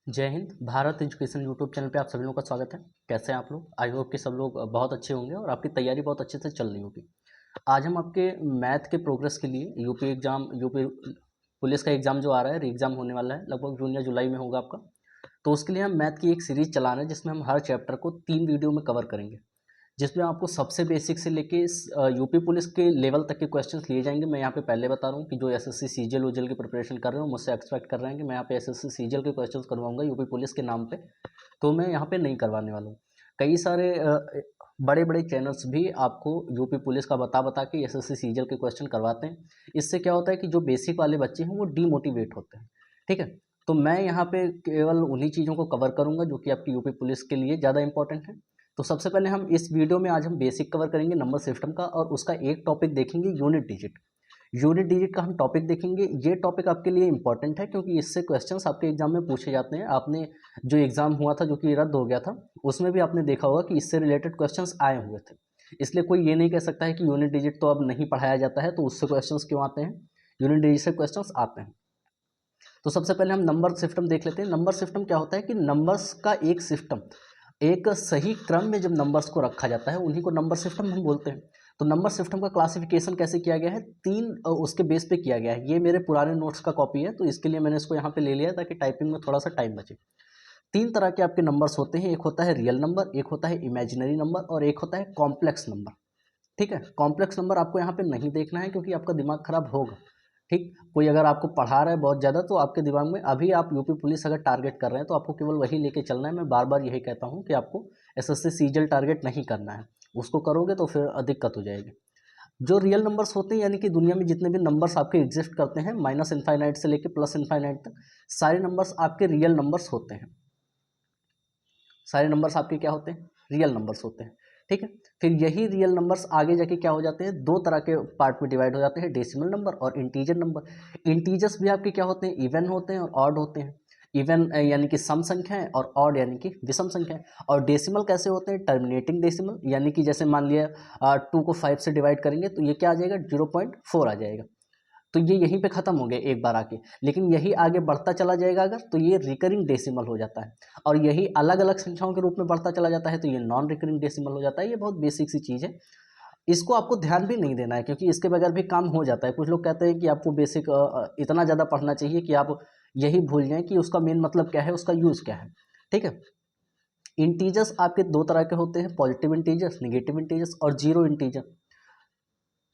जय Hind. Bharat education YouTube channel पे आप सभी लोगों का स्वागत है। कैसे हैं आप लोग? आई होप कि सब लोग बहुत अच्छे होंगे और आपकी तैयारी बहुत अच्छे से चल रही होगी। आज हम आपके मैथ के प्रोग्रेस के लिए यूपी पुलिस का एग्ज़ाम जो आ रहा है, री एग्ज़ाम होने वाला है, लगभग जून या जुलाई में होगा आपका। तो उसके लिए हम मैथ की एक सीरीज़ चला रहे हैं जिसमें हम हर चैप्टर को 3 वीडियो में कवर करेंगे, जिसमें आपको सबसे बेसिक से लेके यूपी पुलिस के लेवल तक के क्वेश्चंस लिए जाएंगे। मैं यहाँ पे पहले बता रहा हूँ कि जो एसएससी सीजीएल उजीएल की प्रिपरेशन कर रहे हो मुझसे एक्सपेक्ट कर रहे हैं कि मैं यहाँ पे एसएससी सीजीएल के क्वेश्चंस करवाऊंगा यूपी पुलिस के नाम पे, तो मैं यहाँ पे नहीं करवाने वाला हूँ। कई सारे बड़े बड़े चैनल्स भी आपको यूपी पुलिस का बता बता के एसएससी सीजीएल के क्वेश्चन करवाते हैं। इससे क्या होता है कि जो बेसिक वाले बच्चे हैं वो डीमोटिवेट होते हैं। ठीक है, तो मैं यहाँ पे केवल उन्हीं चीज़ों को कवर करूँगा जो कि आपकी यूपी पुलिस के लिए ज़्यादा इंपॉर्टेंट है। तो सबसे पहले हम इस वीडियो में आज हम बेसिक कवर करेंगे नंबर सिस्टम का, और उसका एक टॉपिक देखेंगे यूनिट डिजिट। यूनिट डिजिट का हम टॉपिक देखेंगे। ये टॉपिक आपके लिए इंपॉर्टेंट है क्योंकि इससे क्वेश्चंस आपके एग्जाम में पूछे जाते हैं। आपने जो एग्जाम हुआ था जो कि रद्द हो गया था, उसमें भी आपने देखा होगा कि इससे रिलेटेड क्वेश्चंस आए हुए थे। इसलिए कोई ये नहीं कह सकता है कि यूनिट डिजिट तो अब नहीं पढ़ाया जाता है, तो उससे क्वेश्चंस क्यों आते हैं? यूनिट डिजिट से क्वेश्चंस आते हैं। तो सबसे पहले हम नंबर सिस्टम देख लेते हैं। नंबर सिस्टम क्या होता है कि नंबर्स का एक सिस्टम, एक सही क्रम में जब नंबर्स को रखा जाता है उन्हीं को नंबर सिस्टम हम बोलते हैं। तो नंबर सिस्टम का क्लासिफिकेशन कैसे किया गया है? तीन उसके बेस पे किया गया है। ये मेरे पुराने नोट्स का कॉपी है, तो इसके लिए मैंने इसको यहाँ पे ले लिया ताकि टाइपिंग में थोड़ा सा टाइम बचे। तीन तरह के आपके नंबर्स होते हैं। एक होता है रियल नंबर, एक होता है इमेजिनरी नंबर, और एक होता है कॉम्प्लेक्स नंबर। ठीक है, कॉम्प्लेक्स नंबर आपको यहाँ पे नहीं देखना है क्योंकि आपका दिमाग खराब होगा। ठीक, कोई अगर आपको पढ़ा रहा है बहुत ज़्यादा तो आपके दिमाग में, अभी आप यूपी पुलिस अगर टारगेट कर रहे हैं तो आपको केवल वही लेके चलना है। मैं बार बार यही कहता हूँ कि आपको एसएससी सीजीएल टारगेट नहीं करना है। उसको करोगे तो फिर दिक्कत हो जाएगी। जो रियल नंबर्स होते हैं, यानी कि दुनिया में जितने भी नंबर्स आपके एग्जिस्ट करते हैं, माइनस इनफाइनाइट से लेकर प्लस इनफाइनाइट तक, सारे नंबर्स आपके रियल नंबर्स होते हैं। सारे नंबर्स आपके क्या होते हैं? रियल नंबर्स होते हैं। ठीक है, फिर यही रियल नंबर्स आगे जाके क्या हो जाते हैं? दो तरह के पार्ट में डिवाइड हो जाते हैं, डेसिमल नंबर और इंटीजर नंबर। इंटीजर्स भी आपके क्या होते हैं? इवन होते हैं और ऑड होते हैं। इवन यानी कि सम संख्याएं, और ऑड यानी कि विषम संख्याएं। और डेसिमल कैसे होते हैं? टर्मिनेटिंग डेसिमल, यानी कि जैसे मान लिया 2 को 5 से डिवाइड करेंगे तो ये क्या आ जाएगा? 0.4 आ जाएगा। तो ये यहीं पे ख़त्म हो गया एक बार आके, लेकिन यही आगे बढ़ता चला जाएगा अगर, तो ये रिकरिंग डेसिमल हो जाता है। और यही अलग अलग संख्याओं के रूप में बढ़ता चला जाता है तो ये नॉन रिकरिंग डेसिमल हो जाता है। ये बहुत बेसिक सी चीज़ है, इसको आपको ध्यान भी नहीं देना है क्योंकि इसके बगैर भी काम हो जाता है। कुछ लोग कहते हैं कि आपको बेसिक इतना ज़्यादा पढ़ना चाहिए कि आप यही भूल जाएं कि उसका मेन मतलब क्या है, उसका यूज़ क्या है। ठीक है, इंटीजर्स आपके दो तरह के होते हैं, पॉजिटिव इंटीजर्स, निगेटिव इंटीजर्स और जीरो इंटीजर।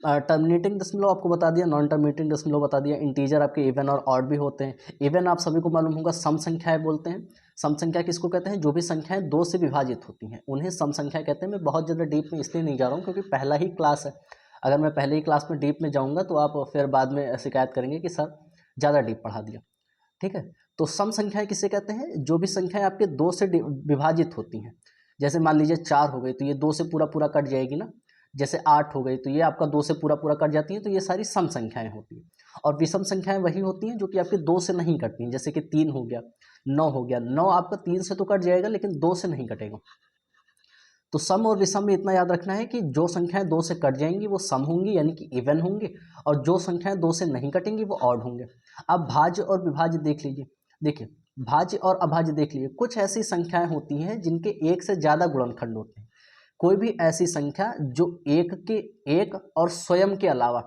टर्मिनेटिंग दशमलव आपको बता दिया, नॉन टर्मिनेटिंग दशमलव बता दिया। इंटीजर आपके इवन और ऑड भी होते हैं। इवन आप सभी को मालूम होगा सम संख्याएं बोलते हैं। सम संख्या किसको कहते हैं? जो भी संख्याएं दो से विभाजित होती हैं उन्हें सम संख्या कहते हैं। मैं बहुत ज़्यादा डीप में इसलिए नहीं जा रहा हूँ क्योंकि पहला ही क्लास है। अगर मैं पहले ही क्लास में डीप में जाऊँगा तो आप फिर बाद में शिकायत करेंगे कि सर ज़्यादा डीप पढ़ा दिया। ठीक है, तो सम संख्याएं किसे कहते हैं? जो भी संख्याएं आपके दो से विभाजित होती हैं। जैसे मान लीजिए 4 हो गई तो ये 2 से पूरा पूरा कट जाएगी ना। जैसे 8 हो गई तो ये आपका 2 से पूरा पूरा कट जाती है, तो ये सारी सम संख्याएं होती हैं। और विषम संख्याएं वही होती हैं जो कि आपके 2 से नहीं कटती हैं, जैसे कि 3 हो गया, 9 हो गया। 9 आपका 3 से तो कट जाएगा लेकिन 2 से नहीं कटेगा। तो सम और विषम में इतना याद रखना है कि जो संख्याएं 2 से कट जाएंगी वो सम होंगी यानी कि इवन होंगे, और जो संख्याएं 2 से नहीं कटेंगी वो ऑड होंगे। अब भाज्य और विभाज्य देख लीजिए। देखिए, भाज्य और अभाज्य देख लीजिए। कुछ ऐसी संख्याएं होती हैं जिनके एक से ज़्यादा गुणनखंड होते हैं। कोई भी ऐसी संख्या जो एक और स्वयं के अलावा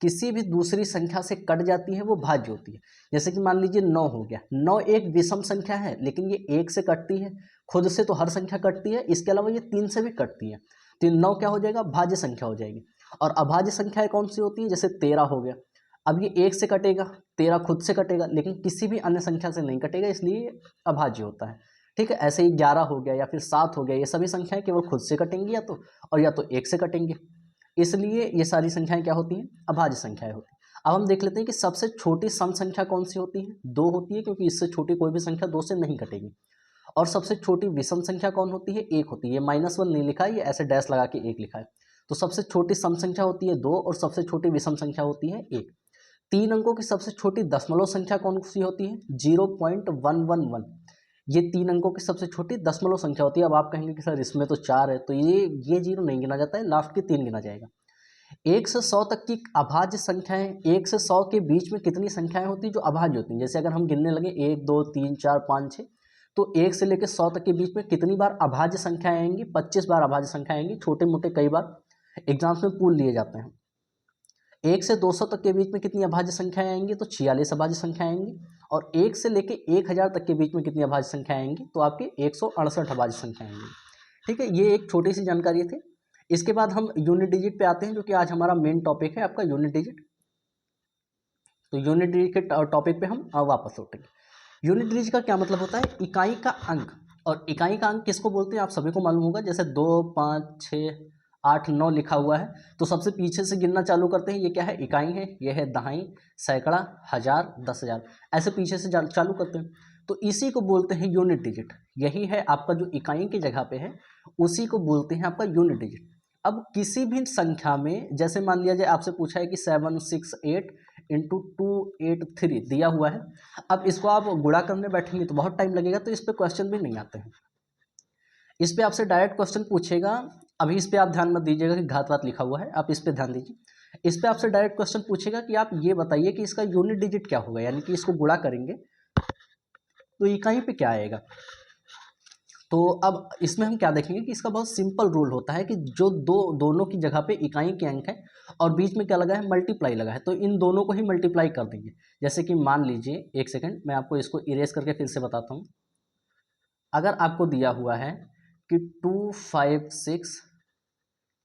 किसी भी दूसरी संख्या से कट जाती है वो भाज्य होती है। जैसे कि मान लीजिए 9 हो गया। 9 एक विषम संख्या है लेकिन ये एक से कटती है, खुद से तो हर संख्या कटती है, इसके अलावा ये 3 से भी कटती है, तो 9 क्या हो जाएगा? भाज्य संख्या हो जाएगी। और अभाज्य संख्याएं कौन सी होती है? जैसे 13 हो गया। अब ये एक से कटेगा, 13 खुद से कटेगा लेकिन किसी भी अन्य संख्या से नहीं कटेगा, इसलिए ये अभाज्य होता है। ठीक है, ऐसे ही 11 हो गया या फिर 7 हो गया, ये सभी संख्याएं केवल खुद से कटेंगी या तो एक से कटेंगे, इसलिए ये सारी संख्याएं क्या होती हैं? अभाज्य संख्याएं होती हैं। अब हम देख लेते हैं कि सबसे छोटी सम संख्या कौन सी होती है? 2 होती है, क्योंकि इससे छोटी कोई भी संख्या 2 से नहीं कटेगी। और सबसे छोटी विषम संख्या कौन होती है? 1 होती है। ये -1 नहीं लिखा है, ये ऐसे डैश लगा के 1 लिखा है। तो सबसे छोटी सम संख्या होती है 2 और सबसे छोटी विषम संख्या होती है 1। 3 अंकों की सबसे छोटी दशमलव संख्या कौन सी होती है? 0.111। ये 3 अंकों की सबसे छोटी दशमलव संख्या होती है। अब आप कहेंगे कि सर इसमें तो 4 है, तो ये 0 नहीं गिना जाता है, लास्ट के 3 गिना जाएगा। 1 से 100 तक की अभाज्य संख्याएं, 1 से 100 के बीच में कितनी संख्याएं होती हैं जो अभाज्य होती हैं? जैसे अगर हम गिनने लगे 1 2 3 4 5 6, तो 1 से लेकर 100 तक के बीच में कितनी बार अभाज्य संख्या आएंगी? 25 बार अभाज्य संख्या आएंगी। छोटे मोटे कई बार एग्जाम्स में पूल लिए जाते हैं। 1 से 200 तक के बीच में कितनी अभाज्य संख्याएं आएंगी? तो 46 अभाज्य संख्या आएंगी। और 1 से लेके 1000 तक के बीच में कितनी अभाज्य संख्या आएंगी? तो आपके 168 अभाज्य संख्या आएंगी। ठीक है, ये एक छोटी सी जानकारी थी। इसके बाद हम यूनिट डिजिट पे आते हैं, जो कि आज हमारा मेन टॉपिक है आपका यूनिट डिजिट। तो यूनिट डिजिट के टॉपिक पे हम वापस लौटेंगे। यूनिट डिजिट का क्या मतलब होता है? इकाई का अंक। और इकाई का अंक किसको बोलते हैं आप सभी को मालूम होगा। जैसे 2, 5, 6, 8, 9 लिखा हुआ है, तो सबसे पीछे से गिनना चालू करते हैं। ये क्या है? इकाई है। ये है दहाई, सैकड़ा, हजार, 10,000, ऐसे पीछे से चालू करते हैं। तो इसी को बोलते हैं यूनिट डिजिट। यही है आपका जो इकाई की जगह पे है, उसी को बोलते हैं आपका यूनिट डिजिट। अब किसी भी संख्या में, जैसे मान लिया जाए आपसे पूछा है कि 768 इंटू 283 दिया हुआ है। अब इसको आप गुणा करने बैठेंगे तो बहुत टाइम लगेगा, तो इस पर क्वेश्चन भी नहीं आते हैं। इस पे आपसे डायरेक्ट क्वेश्चन पूछेगा। अभी इस पे आप ध्यान मत दीजिएगा कि घात लिखा हुआ है, आप इस पे ध्यान दीजिए। इस पे आपसे डायरेक्ट क्वेश्चन पूछेगा कि आप ये बताइए कि इसका यूनिट डिजिट क्या होगा, यानी कि इसको गुणा करेंगे तो इकाई पे क्या आएगा। तो अब इसमें हम क्या देखेंगे कि इसका बहुत सिंपल रूल होता है कि जो दोनों की जगह पे इकाई के अंक है और बीच में क्या लगा है? मल्टीप्लाई लगा है, तो इन दोनों को ही मल्टीप्लाई कर देंगे। जैसे कि मान लीजिए, एक सेकंड मैं आपको इसको इरेज करके फिर से बताता हूँ। अगर आपको दिया हुआ है कि 256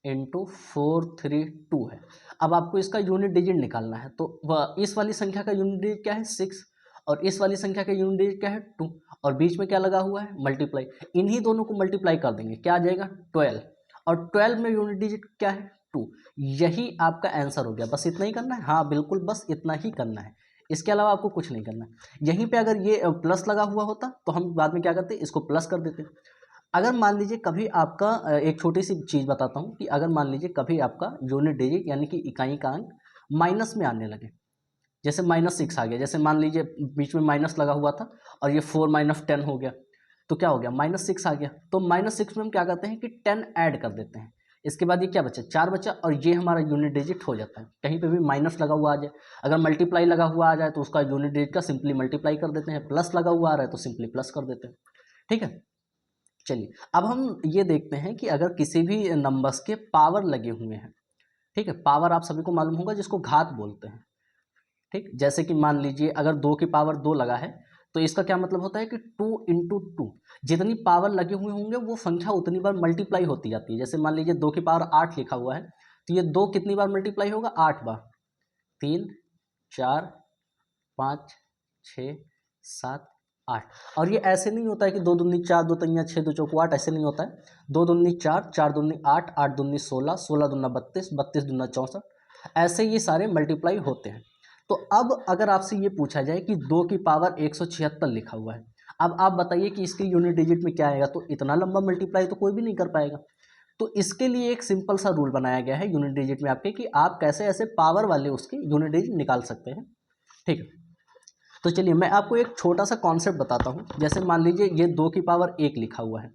इंटू 432 है, अब आपको इसका यूनिट डिजिट निकालना है। तो इस वाली संख्या का यूनिट डिजिट क्या है? 6, और इस वाली संख्या का यूनिट डिजिट क्या है? 2, और बीच में क्या लगा हुआ है? मल्टीप्लाई। इन्हीं दोनों को मल्टीप्लाई कर देंगे, क्या आ जाएगा? 12, और 12 में यूनिट डिजिट क्या है? 2। यही आपका आंसर हो गया। बस इतना ही करना है। हाँ बिल्कुल, बस इतना ही करना है, इसके अलावा आपको कुछ नहीं करना है। यहीं पे अगर ये प्लस लगा हुआ होता तो हम बाद में क्या करते? इसको प्लस कर देते। अगर मान लीजिए कभी आपका, एक छोटी सी चीज़ बताता हूँ कि अगर मान लीजिए कभी आपका यूनिट डिजिट यानी कि इकाई का अंक माइनस में आने लगे, जैसे -6 आ गया, जैसे मान लीजिए बीच में माइनस लगा हुआ था और ये 4 - 10 हो गया, तो क्या हो गया? -6 आ गया। तो -6 में हम क्या करते हैं कि 10 ऐड कर देते हैं। इसके बाद ये क्या बचा? 4 बचा, और ये हमारा यूनिट डिजिट हो जाता है। कहीं पे भी माइनस लगा हुआ आ जाए, अगर मल्टीप्लाई लगा हुआ आ जाए तो उसका यूनिट डिजिट का सिंपली मल्टीप्लाई कर देते हैं। प्लस लगा हुआ आ रहा है तो सिंपली प्लस कर देते हैं। ठीक है, चलिए अब हम ये देखते हैं कि अगर किसी भी नंबर्स के पावर लगे हुए हैं, ठीक है, पावर आप सभी को मालूम होगा जिसको घात बोलते हैं। ठीक, जैसे कि मान लीजिए अगर 2 की पावर 2 लगा है, तो इसका क्या मतलब होता है कि 2 इंटू 2, जितनी पावर लगे हुए होंगे वो संख्या उतनी बार मल्टीप्लाई होती जाती है। जैसे मान लीजिए 2 की पावर 8 लिखा हुआ है, तो ये 2 कितनी बार मल्टीप्लाई होगा? 8 बार। 3, 4, 5, 6, 7, 8। और ये ऐसे नहीं होता है कि 2 दूनी 4, 2 तिया 6, 2 चौको 8, ऐसे नहीं होता है। 2 दूनी 4, 4 दूनी 8, 8 दूनी 16, 16 दूना 32, 32 दूना 64, ऐसे ये सारे मल्टीप्लाई होते हैं। तो अब अगर आपसे ये पूछा जाए कि 2 की पावर 176 लिखा हुआ है, अब आप बताइए कि इसके यूनिट डिजिट में क्या आएगा? तो इतना लंबा मल्टीप्लाई तो कोई भी नहीं कर पाएगा। तो इसके लिए एक सिंपल सा रूल बनाया गया है यूनिट डिजिट में आपके, कि आप कैसे ऐसे पावर वाले उसके यूनिट डिजिट निकाल सकते हैं। ठीक है, तो चलिए मैं आपको एक छोटा सा कॉन्सेप्ट बताता हूँ। जैसे मान लीजिए ये 2 की पावर 1 लिखा हुआ है,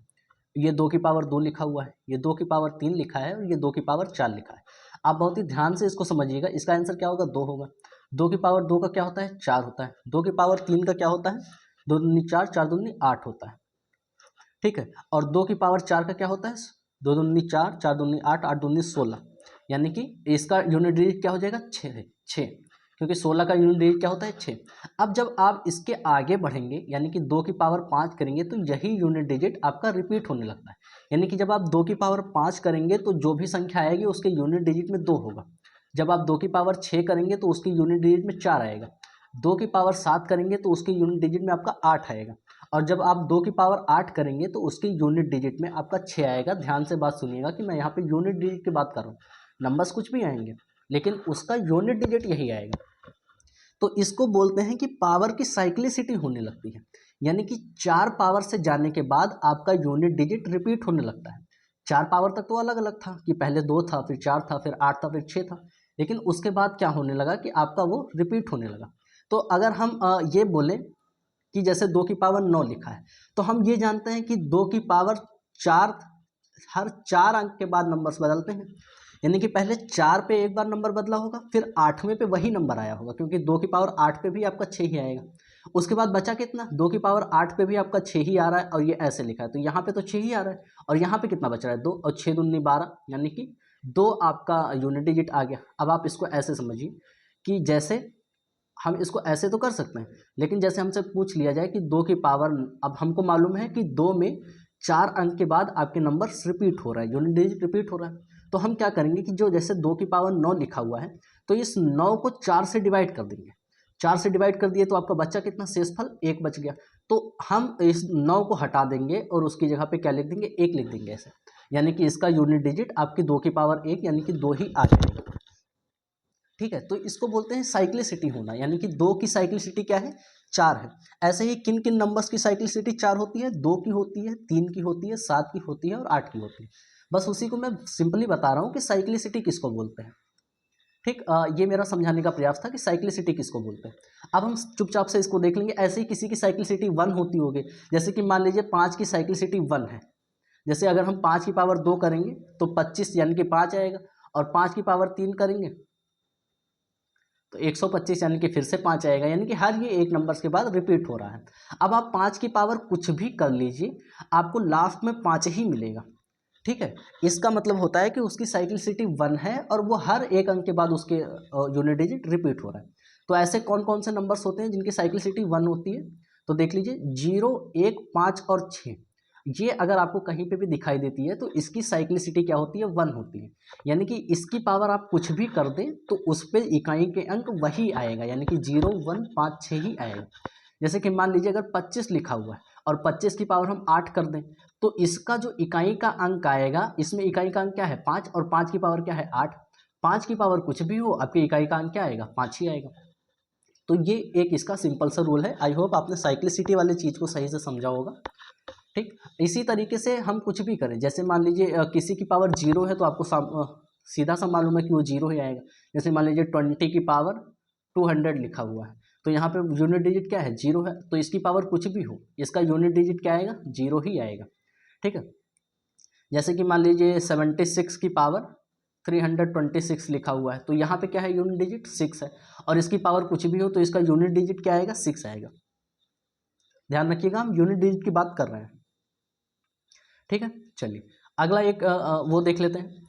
ये 2 की पावर 2 लिखा हुआ है, ये 2 की पावर 3 लिखा है, और ये 2 की पावर 4 लिखा है। आप बहुत ही ध्यान से इसको समझिएगा। इसका आंसर क्या होगा? 2 होगा। 2 की पावर 2 का क्या होता है? 4 होता है। 2 की पावर 3 का क्या होता है? 2 दूनी 4, 4 दूनी 8 होता है। ठीक है, और 2 की पावर 4 का क्या होता है? 2 दूनी 4, 4 दूनी 8, 8 दूनी 16, यानी कि इसका यूनिट डिजिट क्या हो जाएगा? 6 है, 6, क्योंकि 16 का यूनिट डिजिट क्या होता है? 6। अब जब आप इसके आगे बढ़ेंगे, यानी कि 2 की पावर 5 करेंगे, तो यही यूनिट डिजिट आपका रिपीट होने लगता है। यानी कि जब आप 2 की पावर 5 करेंगे तो जो भी संख्या आएगी उसके यूनिट डिजिट में 2 होगा। जब आप 2 की पावर 6 करेंगे तो उसकी यूनिट डिजिट में 4 आएगा। 2 की पावर 7 करेंगे तो उसके यूनिट डिजिट में आपका 8 आएगा। और जब आप 2 की पावर 8 करेंगे तो उसकी यूनिट डिजिट में आपका 6 आएगा। ध्यान से बात सुनिएगा कि मैं यहाँ पे यूनिट डिजिट की बात कर रहा हूँ, नंबर्स कुछ भी आएंगे लेकिन उसका यूनिट डिजिट यही आएगा। तो इसको बोलते हैं कि पावर की साइक्लिसिटी होने लगती है, यानी कि 4 पावर से जाने के बाद आपका यूनिट डिजिट रिपीट होने लगता है। 4 पावर तक तो अलग अलग था कि पहले 2 था, फिर 4 था, फिर 8 था, फिर 6 था, लेकिन उसके बाद क्या होने लगा कि आपका वो रिपीट होने लगा। तो अगर हम ये बोले कि जैसे 2 की पावर 9 लिखा है, तो हम ये जानते हैं कि 2 की पावर 4 हर 4 अंक के बाद नंबर्स बदलते हैं, यानी कि पहले 4 पे एक बार नंबर बदला होगा, फिर 8वें पे वही नंबर आया होगा, क्योंकि 2 की पावर 8 पे भी आपका 6 ही आएगा। उसके बाद बचा कितना, 2 की पावर 8 पे भी आपका 6 ही आ रहा है और ये ऐसे लिखा है, तो यहाँ पे तो 6 ही आ रहा है और यहाँ पे कितना बच रहा है 2 और 6 दूनी 12, यानी कि 2 आपका यूनिट डिजिट आ गया। अब आप इसको ऐसे समझिए कि जैसे हम इसको ऐसे तो कर सकते हैं, लेकिन जैसे हमसे पूछ लिया जाए कि 2 की पावर, अब हमको मालूम है कि 2 में 4 अंक के बाद आपके नंबर रिपीट हो रहा है, यूनिट डिजिट रिपीट हो रहा है, तो हम क्या करेंगे कि जो जैसे 2 की पावर 9 लिखा हुआ है तो इस 9 को 4 से डिवाइड कर देंगे, 4 से डिवाइड कर दिए तो आपका बच्चा कितना, शेषफल 1 बच गया, तो हम इस 9 को हटा देंगे और उसकी जगह पे क्या लिख देंगे, 1 लिख देंगे ऐसे, यानी कि इसका यूनिट डिजिट आपकी 2 की पावर 1 यानी कि 2 ही आ जाएगा। ठीक है, तो इसको बोलते हैं साइक्लिसिटी होना, यानी कि 2 की साइक्लिसिटी क्या है, 4 है। ऐसे ही किन किन नंबर्स की साइक्लिसिटी 4 होती है, 2 की होती है, 3 की होती है, 7 की होती है और 8 की होती है। बस उसी को मैं सिंपली बता रहा हूँ कि साइक्लिसिटी किसको बोलते हैं। ठीक, ये मेरा समझाने का प्रयास था कि साइक्लिसिटी किसको बोलते हैं। अब हम चुपचाप से इसको देख लेंगे। ऐसे ही किसी की साइक्लिसिटी 1 होती होगी, जैसे कि मान लीजिए 5 की साइक्लिसिटी 1 है, जैसे अगर हम 5 की पावर 2 करेंगे तो 25 यानी कि 5 आएगा, और 5 की पावर 3 करेंगे तो 125 यानी कि फिर से 5 आएगा, यानी कि हर ये एक नंबर्स के बाद रिपीट हो रहा है। अब आप 5 की पावर कुछ भी कर लीजिए, आपको लास्ट में 5 ही मिलेगा। ठीक है, इसका मतलब होता है कि उसकी साइक्लिसिटी 1 है और वो हर एक अंक के बाद उसके यूनिट डिजिट रिपीट हो रहा है। तो ऐसे कौन कौन से नंबर्स होते हैं जिनकी साइक्लिसिटी 1 होती है, तो देख लीजिए 0, 1, 5 और 6, ये अगर आपको कहीं पे भी दिखाई देती है तो इसकी साइक्लिसिटी क्या होती है, 1 होती है, यानी कि इसकी पावर आप कुछ भी कर दें तो उस पर इकाई के अंक वही आएगा, यानी कि 0, 1, 5, 6 ही आएगा। जैसे कि मान लीजिए अगर 25 लिखा हुआ है और 25 की पावर हम 8 कर दें तो इसका जो इकाई का अंक आएगा, इसमें इकाई का अंक क्या है 5 और 5 की पावर क्या है 8, 5 की पावर कुछ भी हो आपकी इकाई का अंक क्या आएगा 5 ही आएगा। तो ये एक इसका सिंपल सा रूल है। आई होप आपने साइक्लिसिटी वाली चीज़ को सही से समझा होगा। ठीक, इसी तरीके से हम कुछ भी करें, जैसे मान लीजिए किसी की पावर 0 है तो आपको सीधा सा मालूम है कि वो 0 ही आएगा। जैसे मान लीजिए 20 की पावर 200 लिखा हुआ है तो यहाँ पे यूनिट डिजिट क्या है 0 है, तो इसकी पावर कुछ भी हो इसका यूनिट डिजिट क्या आएगा 0 ही आएगा। ठीक है, जैसे कि मान लीजिए 76 की पावर 326 लिखा हुआ है तो यहाँ पे क्या है यूनिट डिजिट 6 है, और इसकी पावर कुछ भी हो तो इसका यूनिट डिजिट क्या आएगा 6 आएगा। ध्यान रखिएगा, हम यूनिट डिजिट की बात कर रहे हैं। ठीक है, चलिए अगला एक वो देख लेते हैं।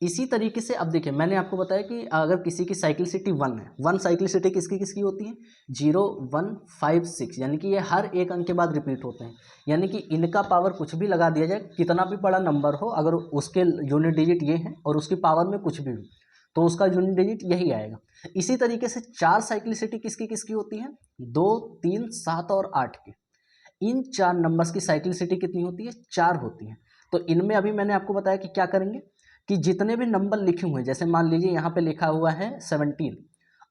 इसी तरीके से अब देखिए मैंने आपको बताया कि अगर किसी की साइक्लिसिटी 1 है, 1 साइक्लिसिटी किसकी किसकी होती है 0, 1, 5, 6, यानी कि ये हर एक अंक के बाद रिपीट होते हैं, यानी कि इनका पावर कुछ भी लगा दिया जाए, कितना भी बड़ा नंबर हो अगर उसके यूनिट डिजिट ये हैं और उसकी पावर में कुछ भी हो तो उसका यूनिट डिजिट यही आएगा। इसी तरीके से 4 साइक्लिसिटी किसकी किसकी होती है 2, 3, 7 और 8 की। इन 4 नंबर्स की साइक्लिसिटी कितनी होती है 4 होती है। तो इनमें अभी मैंने आपको बताया कि क्या करेंगे कि जितने भी नंबर लिखे हुए हैं, जैसे मान लीजिए यहाँ पे लिखा हुआ है 17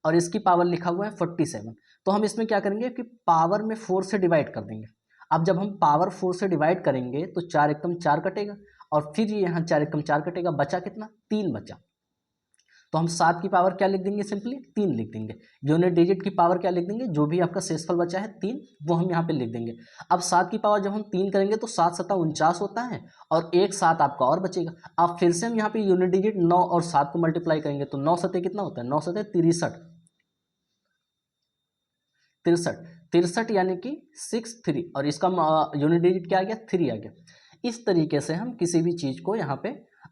और इसकी पावर लिखा हुआ है 47, तो हम इसमें क्या करेंगे कि पावर में 4 से डिवाइड कर देंगे। अब जब हम पावर 4 से डिवाइड करेंगे तो 4 एकम 4 कटेगा और फिर ये यहाँ 4 एकम 4 कटेगा, बचा कितना 3 बचा, तो हम 7 की पावर क्या लिख देंगे सिंपली 3 लिख देंगे। यूनिट डिजिट की पावर क्या लिख देंगे, जो भी आपका शेषफल बचा है 3 वो हम यहाँ पे लिख देंगे। अब 7 की पावर जब हम 3 करेंगे तो 7 सत्ता 49 होता है और एक 7 आपका और बचेगा। अब फिर से हम यहाँ पे यूनिट डिजिट 9 और 7 को मल्टीप्लाई करेंगे तो 9 सत्ते कितना होता है 9 सत्ते 63, 63 यानी कि 63 और इसका यूनिट डिजिट क्या आ गया 3 आ गया। इस तरीके से हम किसी भी चीज़ को यहाँ पे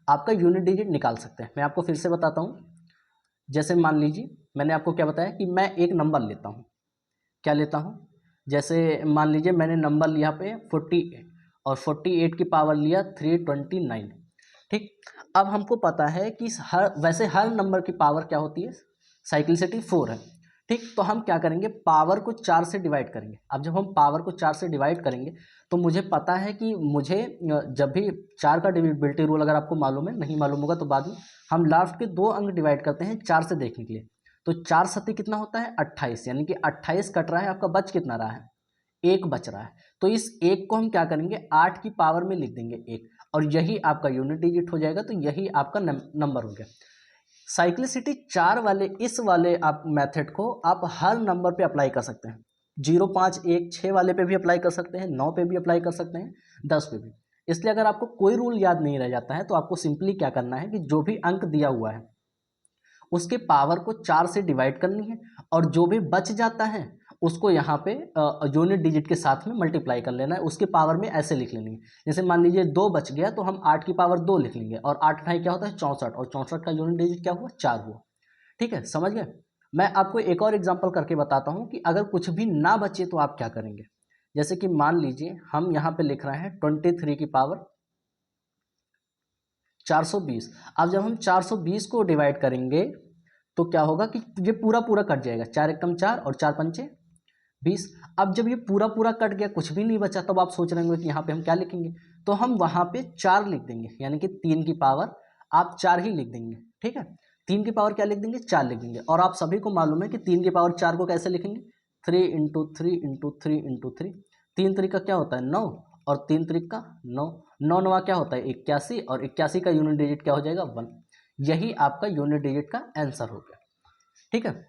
आपका यूनिट डिजिट निकाल सकते हैं। मैं आपको फिर से बताता हूँ। जैसे मान लीजिए मैंने आपको क्या बताया कि मैं एक नंबर लेता हूँ, क्या लेता हूँ, जैसे मान लीजिए मैंने नंबर लिया पे 48 और 48 की पावर लिया 329। ठीक, अब हमको पता है कि वैसे हर नंबर की पावर क्या होती है साइक्लिसिटी 4 है। ठीक, तो हम क्या करेंगे पावर को 4 से डिवाइड करेंगे। अब जब हम पावर को 4 से डिवाइड करेंगे तो मुझे पता है कि मुझे जब भी 4 का डिविजिबिलिटी रूल अगर आपको मालूम है, नहीं मालूम होगा तो बाद में, हम लास्ट के 2 अंक डिवाइड करते हैं 4 से देखने के लिए। तो 4 सत्ती कितना होता है 28, यानी कि 28 कट रहा है, आपका बच कितना रहा है 1 बच रहा है। तो इस 1 को हम क्या करेंगे 8 की पावर में लिख देंगे 1 और यही आपका यूनिट डिजिट हो जाएगा। तो यही आपका नंबर हो गया। साइक्लिसिटी 4 वाले इस वाले आप मेथड को आप हर नंबर पे अप्लाई कर सकते हैं। 0, 5, 1, 6 वाले पे भी अप्लाई कर सकते हैं, 9 पे भी अप्लाई कर सकते हैं, 10 पे भी। इसलिए अगर आपको कोई रूल याद नहीं रह जाता है तो आपको सिंपली क्या करना है कि जो भी अंक दिया हुआ है उसके पावर को 4 से डिवाइड करनी है और जो भी बच जाता है उसको यहाँ पे यूनिट डिजिट के साथ में मल्टीप्लाई कर लेना है, उसके पावर में ऐसे लिख लेंगे। जैसे मान लीजिए 2 बच गया तो हम 8 की पावर 2 लिख लेंगे, और 8 ढाई क्या होता है 64, और 64 का यूनिट डिजिट क्या हुआ 4 हुआ। ठीक है, समझ गए। मैं आपको एक और एग्जांपल करके बताता हूँ कि अगर कुछ भी ना बचे तो आप क्या करेंगे। जैसे कि मान लीजिए हम यहाँ पे लिख रहे हैं 23 की पावर 420। अब जब हम 420 को डिवाइड करेंगे तो क्या होगा कि ये पूरा पूरा कट जाएगा, 4 एकम 4 और 4 पंचे 20। अब जब ये पूरा पूरा कट गया, कुछ भी नहीं बचा, तब आप सोच रहे होंगे कि यहाँ पे हम क्या लिखेंगे, तो हम वहाँ पे 4 लिख देंगे, यानी कि 3 की पावर आप 4 ही लिख देंगे। ठीक है, 3 की पावर क्या लिख देंगे 4 लिख देंगे। और आप सभी को मालूम है कि 3 की पावर 4 को कैसे लिखेंगे, 3 इंटू 3 इंटू 3 इंटू 3। 3 3 का क्या होता है 9, और 3 3 का 9, 9 9 क्या होता है 81, और 81 का यूनिट डिजिट क्या हो जाएगा 1। यही आपका यूनिट डिजिट का आंसर हो गया। ठीक है,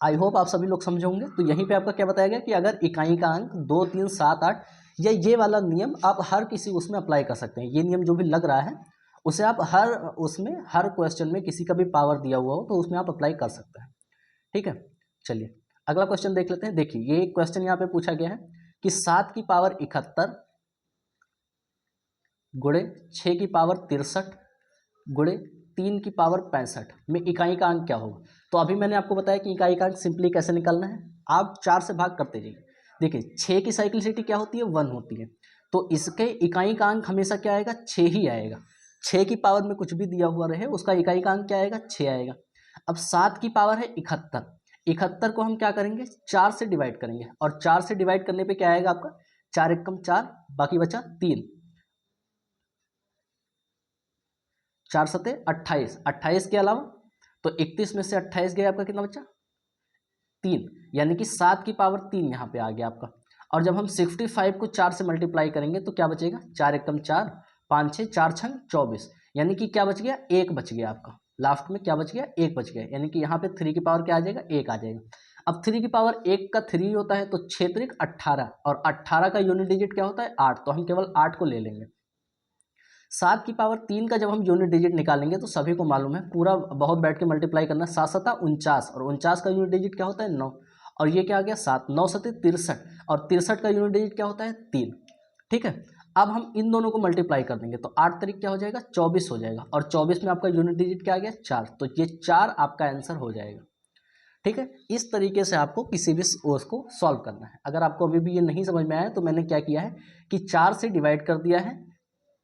आई होप आप सभी लोग समझे होंगे। तो यहीं पे आपका क्या बताया गया कि अगर इकाई का अंक 2 3 7 8, या ये वाला नियम आप हर किसी उसमें अप्लाई कर सकते हैं। ये नियम जो भी लग रहा है उसे आप हर क्वेश्चन में किसी का भी पावर दिया हुआ हो तो उसमें आप अप्लाई कर सकते हैं। ठीक है, चलिए अगला क्वेश्चन देख लेते हैं। देखिए ये क्वेश्चन यहाँ पे पूछा गया है कि 7 की पावर 71 गुणे 6 की पावर 63 गुणे 3 की पावर 65 में इकाई का अंक क्या होगा। तो अभी मैंने आपको बताया कि इकाई का अंक सिंपली कैसे निकालना है, आप 4 से भाग करते जाइए। देखिए 6 की साइक्लिसिटी क्या होती है 1 होती है, तो इसके इकाई का अंक हमेशा क्या आएगा 6 ही आएगा। 6 की पावर में कुछ भी दिया हुआ रहे उसका इकाई का अंक क्या आएगा 6 आएगा। अब 7 की पावर है 71, 71 को हम क्या करेंगे 4 से डिवाइड करेंगे, और 4 से डिवाइड करने पे क्या आएगा आपका 4 एकम 4, बाकी बचा 3, 4 सते 28, 28 के अलावा तो 31 में से 28 गया आपका कितना बचा 3, यानी कि 7 की पावर 3 यहाँ पे आ गया आपका। और जब हम 65 को 4 से मल्टीप्लाई करेंगे तो क्या बचेगा 4 एकम 4, 5 6 4 छंग 24, यानी कि क्या बच गया 1 बच गया आपका। लास्ट में क्या बच गया 1 बच गया, यानी कि यहाँ पे 3 की पावर क्या आ जाएगा 1 आ जाएगा। अब 3 की पावर 1 का 3 होता है तो 6 3 18, और 18 का यूनिट डिजिट क्या होता है 8, तो हम केवल 8 को ले लेंगे। 7 की पावर 3 का जब हम यूनिट डिजिट निकालेंगे तो सभी को मालूम है पूरा बहुत बैठ के मल्टीप्लाई करना, 7 सता 49, और 49 का यूनिट डिजिट क्या होता है 9, और ये क्या आ गया 7, 9 सते 63, और 63 का यूनिट डिजिट क्या होता है 3। ठीक है, अब हम इन दोनों को मल्टीप्लाई कर देंगे तो 8 तारीख क्या हो जाएगा 24 हो जाएगा, और 24 में आपका यूनिट डिजिट क्या आ गया 4, तो ये 4 आपका आंसर हो जाएगा। ठीक है, इस तरीके से आपको किसी भी उसको सॉल्व करना है। अगर आपको अभी भी ये नहीं समझ में आया तो मैंने क्या किया है कि 4 से डिवाइड कर दिया है,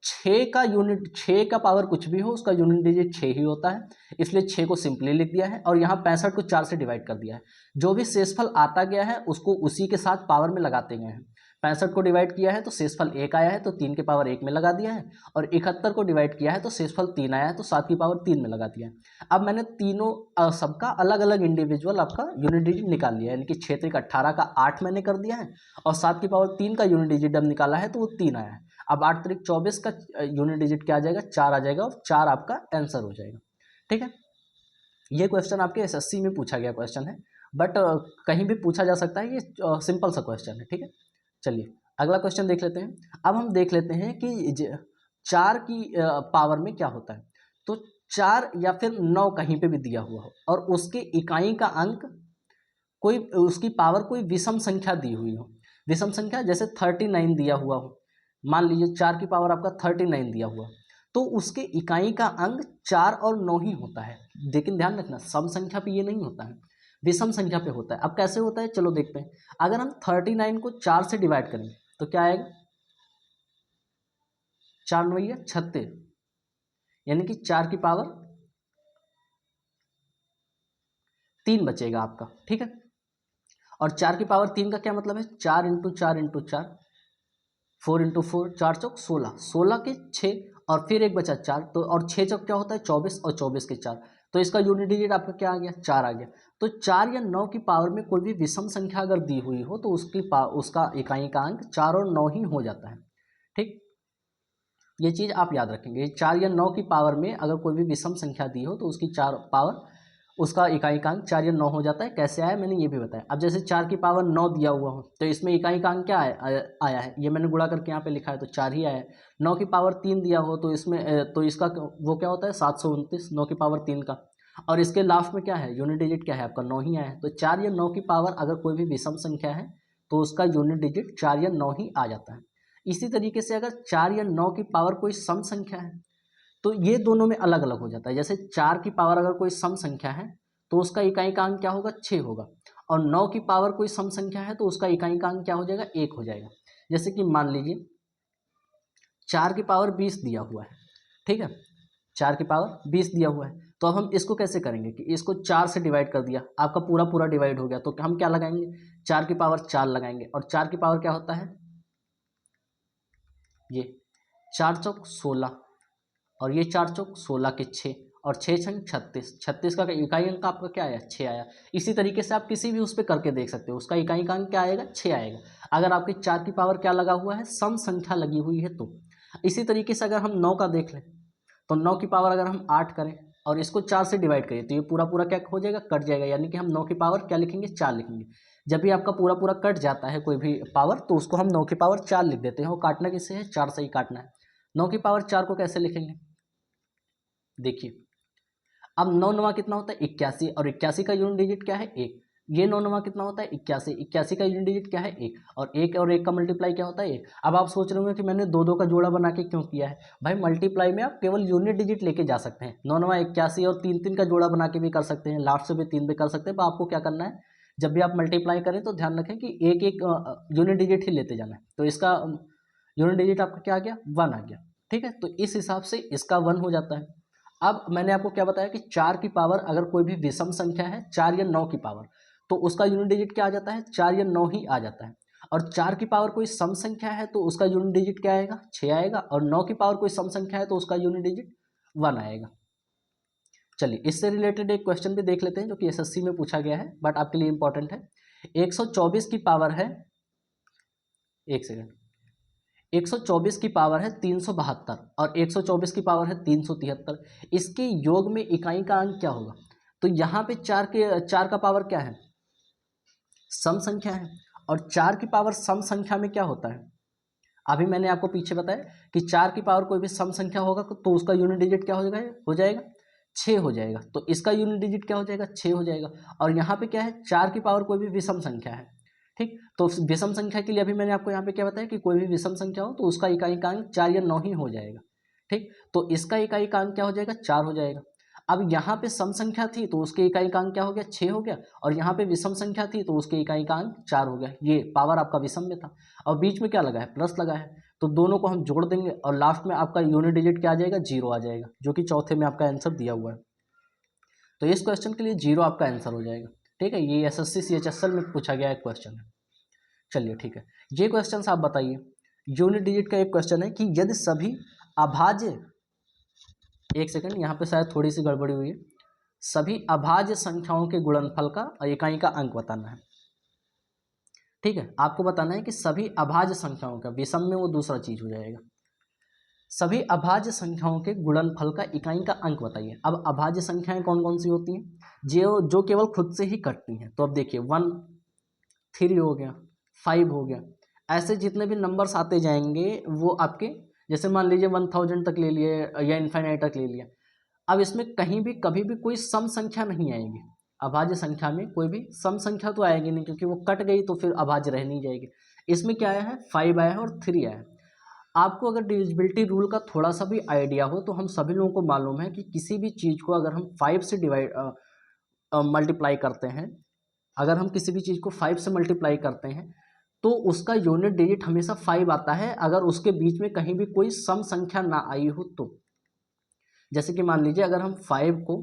6 का यूनिट 6 का पावर कुछ भी हो उसका यूनिट डिजिट 6 ही होता है, इसलिए 6 को सिंपली लिख दिया है, और यहाँ 65 को 4 से डिवाइड कर दिया है। जो भी शेषफल आता गया है उसको उसी के साथ पावर में लगाते गए हैं। 65 को डिवाइड किया है तो शेषफल 1 आया है तो 3 के पावर 1 में लगा दिया है, और 71 को डिवाइड किया है तो शेषफल 3 आया है तो 7 की पावर 3 में लगा दिया है। अब मैंने तीनों सबका अलग अलग इंडिविजुअल आपका यूनिट डिजिट निकाल लिया है, यानी कि 6 3 18 का 8 मैंने कर दिया है, और 7 की पावर 3 का यूनिट डिजिट जब निकाला है तो वो 3 आया है। अब 8 तारीख 24 का यूनिट डिजिट क्या आ जाएगा 4 आ जाएगा, और 4 आपका आंसर हो जाएगा। ठीक है, ये क्वेश्चन आपके एसएससी में पूछा गया क्वेश्चन है, बट कहीं भी पूछा जा सकता है, ये सिंपल सा क्वेश्चन है। ठीक है, चलिए अगला क्वेश्चन देख लेते हैं। अब हम देख लेते हैं कि 4 की पावर में क्या होता है। तो 4 या फिर 9 कहीं पे भी दिया हुआ हो और उसके इकाई का अंक कोई उसकी पावर कोई विषम संख्या दी हुई हो, विषम संख्या जैसे 39 दिया हुआ हो, मान लीजिए 4 की पावर आपका 39 दिया हुआ, तो उसके इकाई का अंक 4 और 9 ही होता है। लेकिन ध्यान रखना सम संख्या पे ये नहीं होता है, विषम संख्या पे होता है। अब कैसे होता है चलो देखते हैं। अगर हम 39 को 4 से डिवाइड करेंगे तो क्या आएगा 4 9 36, यानी कि 4 की पावर 3 बचेगा आपका। ठीक है, और 4 की पावर 3 का क्या मतलब है 4 इंटू 4 इंटू 4, 4 इंटू 4 4 चौक 16, 16 के 6, और फिर एक बचा 4, तो और 6 चौक क्या होता है 24, और 24 के 4, तो इसका यूनिट डिजिट आपका क्या आ गया 4 आ गया। तो 4 या 9 की पावर में कोई भी विषम संख्या अगर दी हुई हो तो उसका इकाई का अंक 4 और 9 ही हो जाता है। ठीक, ये चीज़ आप याद रखेंगे, 4 या 9 की पावर में अगर कोई भी विषम संख्या दी हो तो उसकी 4 पावर उसका इकाई का अंक 4 या 9 हो जाता है। कैसे आया मैंने ये भी बताया। अब जैसे 4 की पावर 9 दिया हुआ हो तो इसमें इकाई का अंक क्या आया है, ये मैंने गुणा करके यहाँ पे लिखा है तो 4 ही आया है। 9 की पावर 3 दिया हो तो इसमें तो इसका वो क्या होता है 729, 9 की पावर 3 का। और इसके लास्ट में क्या है, यूनिट डिजिट क्या है आपका 9 ही आया है। तो 4 या 9 की पावर अगर कोई भी विषम संख्या है तो उसका यूनिट डिजिट 4 या 9 ही आ जाता है। इसी तरीके से अगर 4 या 9 की पावर कोई सम संख्या है तो ये दोनों में अलग अलग हो जाता है। जैसे 4 की पावर अगर कोई सम संख्या है तो उसका इकाई का अंक क्या होगा, 6 होगा। और 9 की पावर कोई सम संख्या है तो उसका इकाई का अंक क्या हो जाएगा, 1 हो जाएगा। जैसे कि मान लीजिए 4 की पावर 20 दिया हुआ है, ठीक है, 4 की पावर 20 दिया हुआ है। तो अब हम इसको कैसे करेंगे कि इसको 4 से डिवाइड कर दिया, आपका पूरा पूरा डिवाइड हो गया, तो हम क्या लगाएंगे, 4 की पावर 4 लगाएंगे। और 4 की पावर क्या होता है, ये 4 चौक 16, और ये 4 चौक 16 के 6, और 6 छंग 36, 36 का इकाई अंक आपका क्या आया, 6 आया। इसी तरीके से आप किसी भी उस पर करके देख सकते हो, उसका इकाई का अंक क्या आएगा, 6 आएगा। अगर आपकी 4 की पावर क्या लगा हुआ है, सम संख्या लगी हुई है तो। इसी तरीके से अगर हम 9 का देख लें तो 9 की पावर अगर हम 8 करें और इसको 4 से डिवाइड करिए तो ये पूरा पूरा क्या हो जाएगा, कट जाएगा। यानी कि हम 9 की पावर क्या लिखेंगे, 4 लिखेंगे। जब भी आपका पूरा पूरा कट जाता है कोई भी पावर तो उसको हम 9 की पावर 4 लिख देते हैं। वो काटना किससे है, 4 से ही काटना है। 9 की पावर 4 को कैसे लिखेंगे, देखिए अब 9 नवा कितना होता है, 81, और 81 का यूनिट डिजिट क्या है, 1। ये 9 नवा कितना होता है, 81, 81 का यूनिट डिजिट क्या है, 1, और 1 का मल्टीप्लाई क्या होता है, 1। अब आप सोच रहे होंगे कि मैंने दो दो का जोड़ा बना के क्यों किया है। भाई मल्टीप्लाई में आप केवल यूनिट डिजिट लेके जा सकते हैं। 9 नवा 81 और 3 3 का जोड़ा बना के भी कर सकते हैं, लास्ट से भी 3 भी कर सकते हैं। पर आपको क्या करना है, जब भी आप मल्टीप्लाई करें तो ध्यान रखें कि एक एक यूनिट डिजिट ही लेते जाना है। तो इसका यूनिट डिजिट आपका क्या आ गया, 1 आ गया, ठीक है। तो इस हिसाब से इसका 1 हो जाता है। अब मैंने आपको क्या बताया कि 4 की पावर अगर कोई भी विषम संख्या है, 4 या 9 की पावर, तो उसका यूनिट डिजिट क्या आ जाता है, 4 या 9 ही आ जाता है। और 4 की पावर कोई सम संख्या है तो उसका यूनिट डिजिट क्या आएगा, 6 आएगा। और 9 की पावर कोई सम संख्या है तो उसका यूनिट डिजिट 1 आएगा। चलिए इससे रिलेटेड एक क्वेश्चन भी देख लेते हैं जो कि एसएससी में पूछा गया है, बट आपके लिए इंपॉर्टेंट है। 124 की पावर है, एक सेकेंड, 124 की पावर है 372 और 124 की पावर है 373। इसके योग में इकाई का अंक क्या होगा। तो यहाँ पे 4 का पावर क्या है, सम संख्या है। और 4 की पावर सम संख्या में क्या होता है, अभी मैंने आपको पीछे बताया कि 4 की पावर कोई भी सम संख्या होगा तो उसका यूनिट डिजिट क्या हो जाएगा 6 हो जाएगा। तो इसका यूनिट डिजिट क्या हो जाएगा, 6 हो जाएगा। और यहाँ पे क्या है, 4 की पावर कोई भी विषम संख्या है, ठीक। तो विषम संख्या के लिए अभी मैंने आपको यहाँ पे क्या बताया कि कोई भी विषम संख्या हो तो उसका इकाई का अंक 4 या 9 ही हो जाएगा, ठीक। तो इसका इकाई का अंक क्या हो जाएगा, 4 हो जाएगा। अब यहाँ पे सम संख्या थी तो उसके इकाई का अंक क्या हो गया, 6 हो गया। और यहाँ पे विषम संख्या थी तो उसके इकाई का अंक 4 हो गया। ये पावर आपका विषम में था और बीच में क्या लगा है, प्लस लगा है। तो दोनों को हम जोड़ देंगे और लास्ट में आपका यूनिट डिजिट क्या आ जाएगा, 0 आ जाएगा, जो कि चौथे में आपका आंसर दिया हुआ है। तो इस क्वेश्चन के लिए 0 आपका आंसर हो जाएगा, ठीक है। ये एसएससी CHSL में पूछा गया एक क्वेश्चन है। चलिए ठीक है, ये क्वेश्चन आप बताइए। यूनिट डिजिट का एक क्वेश्चन है कि यदि सभी अभाज्य, एक सेकंड यहाँ पे शायद थोड़ी सी गड़बड़ी हुई है, सभी अभाज्य संख्याओं के गुणनफल का और इकाई का अंक बताना है, ठीक है। आपको बताना है कि सभी अभाज्य संख्याओं का, विषम में वो दूसरा चीज हो जाएगा। सभी अभाज्य संख्याओं के गुणनफल का इकाई का अंक बताइए। अब अभाज्य संख्याएं कौन कौन सी होती हैं, जो केवल खुद से ही कटती हैं। तो अब देखिए 1, 3 हो गया, 5 हो गया, ऐसे जितने भी नंबर्स आते जाएंगे वो आपके, जैसे मान लीजिए 1000 तक ले लिए या इन्फाइनाइट तक ले लिया। अब इसमें कहीं भी कभी भी कोई सम संख्या नहीं आएगी। अभाज्य संख्या में कोई भी सम संख्या तो आएगी नहीं, क्योंकि वो कट गई तो फिर अभाज्य रह नहीं जाएगी। इसमें क्या आया है, 5 आया है और 3 आया है। आपको अगर डिविजिबिलिटी रूल का थोड़ा सा भी आइडिया हो तो हम सभी लोगों को मालूम है कि किसी भी चीज़ को अगर हम 5 से मल्टीप्लाई करते हैं, अगर हम किसी भी चीज़ को 5 से मल्टीप्लाई करते हैं तो उसका यूनिट डिजिट हमेशा 5 आता है, अगर उसके बीच में कहीं भी कोई सम संख्या ना आई हो तो। जैसे कि मान लीजिए अगर हम 5 को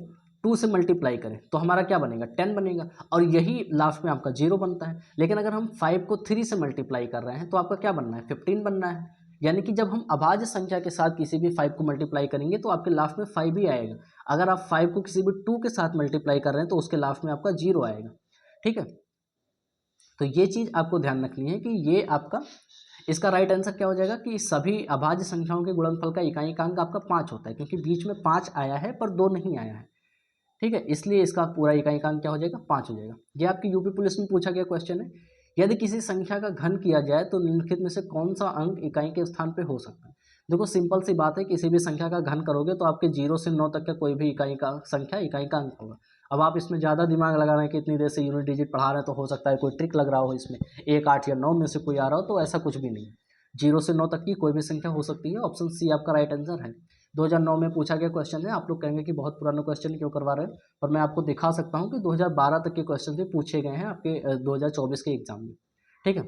2 से मल्टीप्लाई करें तो हमारा क्या बनेगा, 10 बनेगा, और यही लास्ट में आपका 0 बनता है। लेकिन अगर हम 5 को 3 से मल्टीप्लाई कर रहे हैं तो आपका क्या बनना है, 15 बनना है। यानी कि जब हम अभाज्य संख्या के साथ किसी भी 5 को मल्टीप्लाई करेंगे तो आपके लास्ट में 5 ही आएगा। अगर आप 5 को किसी भी 2 के साथ मल्टीप्लाई कर रहे हैं तो उसके लास्ट में आपका 0 आएगा, ठीक है। तो ये चीज़ आपको ध्यान रखनी है कि ये आपका, इसका राइट आंसर क्या हो जाएगा कि सभी अभाज्य संख्याओं के गुणनफल का इकाई का अंक आपका 5 होता है, क्योंकि बीच में 5 आया है पर 2 नहीं आया है, ठीक है। इसलिए इसका पूरा इकाई का अंक क्या हो जाएगा, 5 हो जाएगा। ये आपकी यूपी पुलिस में पूछा गया क्वेश्चन है। यदि किसी संख्या का घन किया जाए तो निम्नलिखित में से कौन सा अंक इकाई के स्थान पे हो सकता है। देखो सिंपल सी बात है, किसी भी संख्या का घन करोगे तो आपके 0 से 9 तक का कोई भी इकाई का संख्या इकाई का अंक होगा। अब आप इसमें ज़्यादा दिमाग लगा रहे हैं कि इतनी देर से यूनिट डिजिट पढ़ा रहे हैं, तो हो सकता है कोई ट्रिक लग रहा हो इसमें, 1, 8 या 9 में से कोई आ रहा हो, तो ऐसा कुछ भी नहीं है। 0 से 9 तक की कोई भी संख्या हो सकती है। ऑप्शन सी आपका राइट आंसर है। 2009 में पूछा गया क्वेश्चन है। आप लोग कहेंगे कि बहुत पुराना क्वेश्चन क्यों करवा रहे हैं, पर मैं आपको दिखा सकता हूँ कि 2012 तक के क्वेश्चन भी पूछे गए हैं आपके 2024 के एग्जाम में। ठीक है,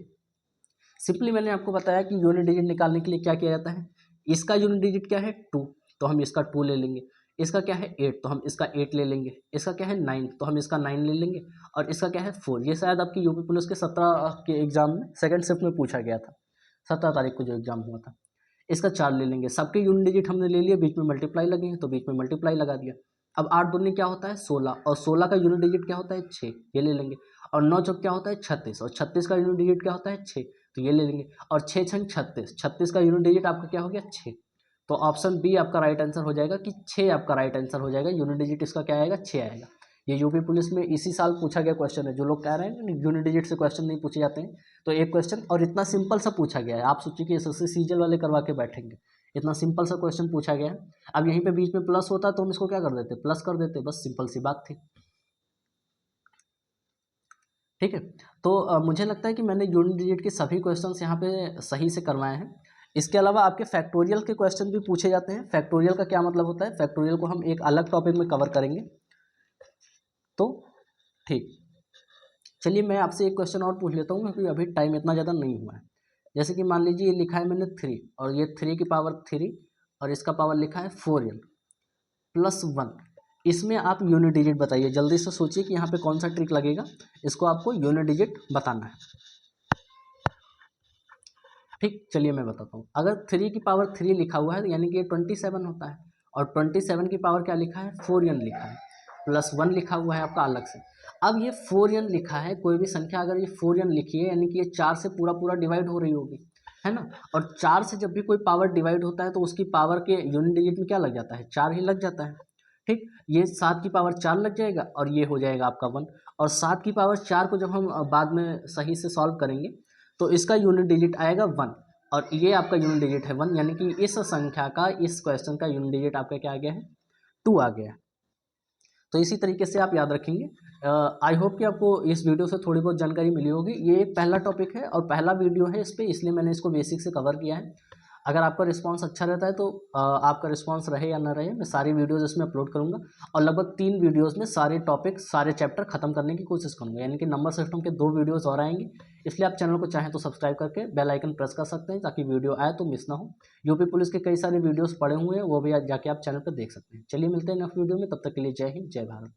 सिंपली मैंने आपको बताया कि यूनिट डिजिट निकालने के लिए क्या किया जाता है। इसका यूनिट डिजिट क्या है 2, तो हम इसका 2 ले लेंगे। इसका क्या है 8, तो हम इसका 8 ले लेंगे। इसका क्या है 9, तो हम इसका 9 ले लेंगे। और इसका क्या है 4। ये शायद आपकी यूपी पुलिस के 17 के एग्जाम में सेकंड शिफ्ट में पूछा गया था, 17 तारीख को जो एग्जाम हुआ था। इसका 4 ले लेंगे। सबके यूनिट डिजिट हमने ले लिया, बीच में मल्टीप्लाई लगे हैं तो बीच में मल्टीप्लाई लगा दिया। अब 8 दूनी क्या होता है 16, और 16 का यूनिट डिजिट क्या होता है 6, ये ले लेंगे। और 9 चौक क्या होता है 36, और 36 का यूनिट डिजिट क्या होता है 6, तो ये ले लेंगे। और 6 छंग 36, 36 का यूनिट डिजिट आपका क्या हो गया 6, तो ऑप्शन बी आपका राइट आंसर हो जाएगा कि 6 आपका राइट आंसर हो जाएगा। यूनिट डिजिट इसका क्या आएगा 6 आएगा। ये यूपी पुलिस में इसी साल पूछा गया क्वेश्चन है। जो लोग कह रहे हैं यूनिट डिजिट से क्वेश्चन नहीं पूछे जाते हैं, तो एक क्वेश्चन और इतना सिंपल सा पूछा गया है। आप सोचिए कि एसएससी सीजीएल वाले करवा के बैठेंगे, इतना सिंपल सा क्वेश्चन पूछा गया है। अब यहीं पे बीच में प्लस होता तो हम इसको क्या कर देते, प्लस कर देते, बस सिंपल सी बात थी। ठीक है, तो मुझे लगता है कि मैंने यूनिट डिजिट के सभी क्वेश्चंस यहाँ पे सही से करवाए हैं। इसके अलावा आपके फैक्टोरियल के क्वेश्चन भी पूछे जाते हैं। फैक्टोरियल का क्या मतलब होता है, फैक्टोरियल को हम एक अलग टॉपिक में कवर करेंगे। तो ठीक, चलिए मैं आपसे एक क्वेश्चन और पूछ लेता हूँ क्योंकि अभी टाइम इतना ज़्यादा नहीं हुआ है। जैसे कि मान लीजिए ये लिखा है मैंने 3, और ये 3 की पावर 3, और इसका पावर लिखा है 4n प्लस 1। इसमें आप यूनिट डिजिट बताइए। जल्दी से सोचिए कि यहाँ पे कौन सा ट्रिक लगेगा। इसको आपको यूनिट डिजिट बताना है। ठीक, चलिए मैं बताता हूँ। अगर 3 की पावर 3 लिखा हुआ है यानी कि ये 27 होता है, और 27 की पावर क्या लिखा है 4n लिखा है, प्लस 1 लिखा हुआ है आपका अलग से। अब ये 4n लिखा है, कोई भी संख्या अगर ये 4n लिखी है यानी कि ये 4 से पूरा पूरा डिवाइड हो रही होगी, है ना। और 4 से जब भी कोई पावर डिवाइड होता है तो उसकी पावर के यूनिट डिजिट में क्या लग जाता है 4 ही लग जाता है। ठीक, ये 7 की पावर 4 लग जाएगा और ये हो जाएगा आपका 1। और 7 की पावर 4 को जब हम बाद में सही से सॉल्व करेंगे तो इसका यूनिट डिजिट आएगा 1, और ये आपका यूनिट डिजिट है 1, यानी कि इस संख्या का, इस क्वेश्चन का यूनिट डिजिट आपका क्या आ गया है 2 आ गया है। तो इसी तरीके से आप याद रखेंगे। आई होप कि आपको इस वीडियो से थोड़ी बहुत जानकारी मिली होगी। ये एक पहला टॉपिक है और पहला वीडियो है इस पर, इसलिए मैंने इसको बेसिक से कवर किया है। अगर आपका रिस्पांस अच्छा रहता है तो आपका रिस्पांस रहे या ना रहे, मैं सारी वीडियोस इसमें अपलोड करूंगा, और लगभग 3 वीडियोस में सारे टॉपिक, सारे चैप्टर खत्म करने की कोशिश करूंगा। यानी कि नंबर सिस्टम के 2 वीडियोस और आएंगे, इसलिए आप चैनल को चाहें तो सब्सक्राइब करके बेल आइकन प्रेस कर सकते हैं ताकि वीडियो आए तो मिस ना हो। यूपी पुलिस के कई सारे वीडियोस पड़े हुए हैं, वो भी जाके आप चैनल पर देख सकते हैं। चलिए मिलते हैं नेक्स्ट वीडियो में, तब तक के लिए जय हिंद, जय भारत।